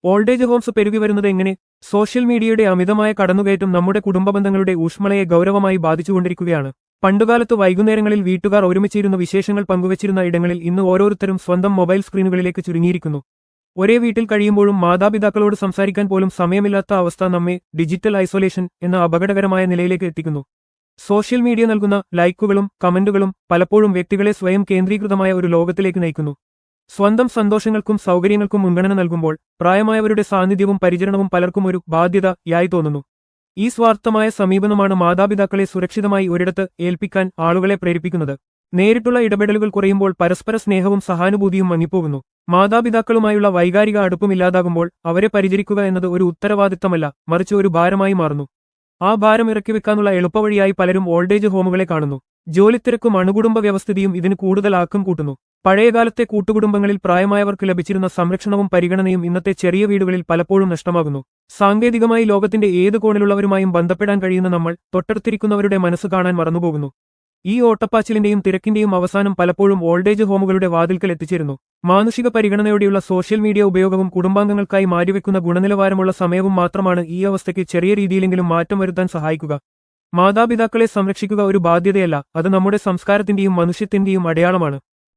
Old age Holmes പെരുകി വരുന്നത് എങ്ങനെ? സോഷ്യൽ മീഡിയയുടെ അമിതമായ കടന്നുകയറ്റം നമ്മുടെ കുടുംബബന്ധങ്ങളുടെ ഊഷ്മളയെ ഗൗരവമായി ബാധിച്ചുകൊണ്ടിരിക്കുകയാണ്. പണ്ടുകാലത്ത് വൈകുന്നേരങ്ങളിൽ വീട്ടുകാർ ഒരുമിച്ചിരുന്ന് വിശേഷങ്ങൾ പങ്കുവച്ചിരുന്ന ഇടങ്ങളിൽ ഇന്ന് ഓരോരുത്തരും സ്വന്തം മൊബൈൽ സ്ക്രീനുകളിലേക്ക് ചുരുങ്ങിയിരിക്കുന്നു. ഒരേ വീട്ടിൽ കഴിയുമ്പോഴും മാതാപിതാക്കളോട് സംസാരിക്കാൻ പോലും സമയമില്ലാത്ത അവസ്ഥ നമ്മെ ഡിജിറ്റൽ ഐസൊലേഷൻ എന്ന അപകടകരമായ നിലയിലേക്ക് എത്തിക്കുന്നു. സോഷ്യൽ മീഡിയ നൽകുന്ന ലൈക്കുകളും കമന്റുകളും പലപ്പോഴും വ്യക്തികളെ സ്വയം കേന്ദ്രീകൃതമായ ഒരു ലോകത്തിലേക്ക് നയിക്കുന്നു. സ്വന്തം സന്തോഷങ്ങൾക്കും സൗകര്യങ്ങൾക്കും മുൻഗണന നൽകുമ്പോൾ പ്രായമായവരുടെ സാന്നിധ്യവും പരിചരണവും പലർക്കും ഒരു ബാധ്യതയായി തോന്നുന്നു. ഈ സ്വാർത്ഥമായ സമീപനമാണ് മാതാപിതാക്കളെ സുരക്ഷിതമായി ഒരിടത്ത് ഏൽപ്പിക്കാൻ ആളുകളെ പ്രേരിപ്പിക്കുന്നത്. നേരിട്ടുള്ള ഇടപെടലുകൾ കുറയുമ്പോൾ പരസ്പര സ്നേഹവും സഹാനുഭൂതിയും മങ്ങിപ്പോകുന്നു. മാതാപിതാക്കളുമായുള്ള വൈകാരിക അടുപ്പമില്ലാതാകുമ്പോൾ അവരെ പരിചരിക്കുക എന്നത് ഒരു ഉത്തരവാദിത്തമല്ല, മറിച്ച് ഒരു ഭാരമായി മാറുന്നു. ആ ഭാരം ഇറക്കിവെക്കാനുള്ള എളുപ്പവഴിയായി പലരും ഓൾഡേജ് ഹോമുകളെ കാണുന്നു. ജോലിത്തിരക്കും അണുകുടുംബ വ്യവസ്ഥിതിയും ഇതിന് കൂടുതൽ ആക്കം കൂട്ടുന്നു. പഴയകാലത്തെ കൂട്ടുകുടുംബങ്ങളിൽ പ്രായമായവർക്ക് ലഭിച്ചിരുന്ന സംരക്ഷണവും പരിഗണനയും ഇന്നത്തെ ചെറിയ വീടുകളിൽ പലപ്പോഴും നഷ്ടമാകുന്നു. സാങ്കേതികമായി ലോകത്തിന്റെ ഏത് കോണിലുള്ളവരുമായും ബന്ധപ്പെടാൻ കഴിയുന്ന നമ്മൾ തൊട്ടടുത്തിരിക്കുന്നവരുടെ മനസ്സ് കാണാൻ മറന്നുപോകുന്നു. ഈ ഓട്ടപ്പാച്ചിലിന്റെയും തിരക്കിന്റെയും അവസാനം പലപ്പോഴും ഓൾഡേജ് ഹോമുകളുടെ വാതിൽക്കൽ എത്തിച്ചേരുന്നു. മാനുഷിക പരിഗണനയോടെയുള്ള സോഷ്യൽ മീഡിയ ഉപയോഗവും കുടുംബാംഗങ്ങൾക്കായി മാറ്റിവെക്കുന്ന ഗുണനിലവാരമുള്ള സമയവും മാത്രമാണ് ഈ അവസ്ഥയ്ക്ക് ചെറിയ രീതിയിലെങ്കിലും മാറ്റം വരുത്താൻ സഹായിക്കുക. മാതാപിതാക്കളെ സംരക്ഷിക്കുക ഒരു ബാധ്യതയല്ല, അത് നമ്മുടെ സംസ്കാരത്തിന്റെയും മനുഷ്യത്തിന്റെയും അടയാളമാണ്.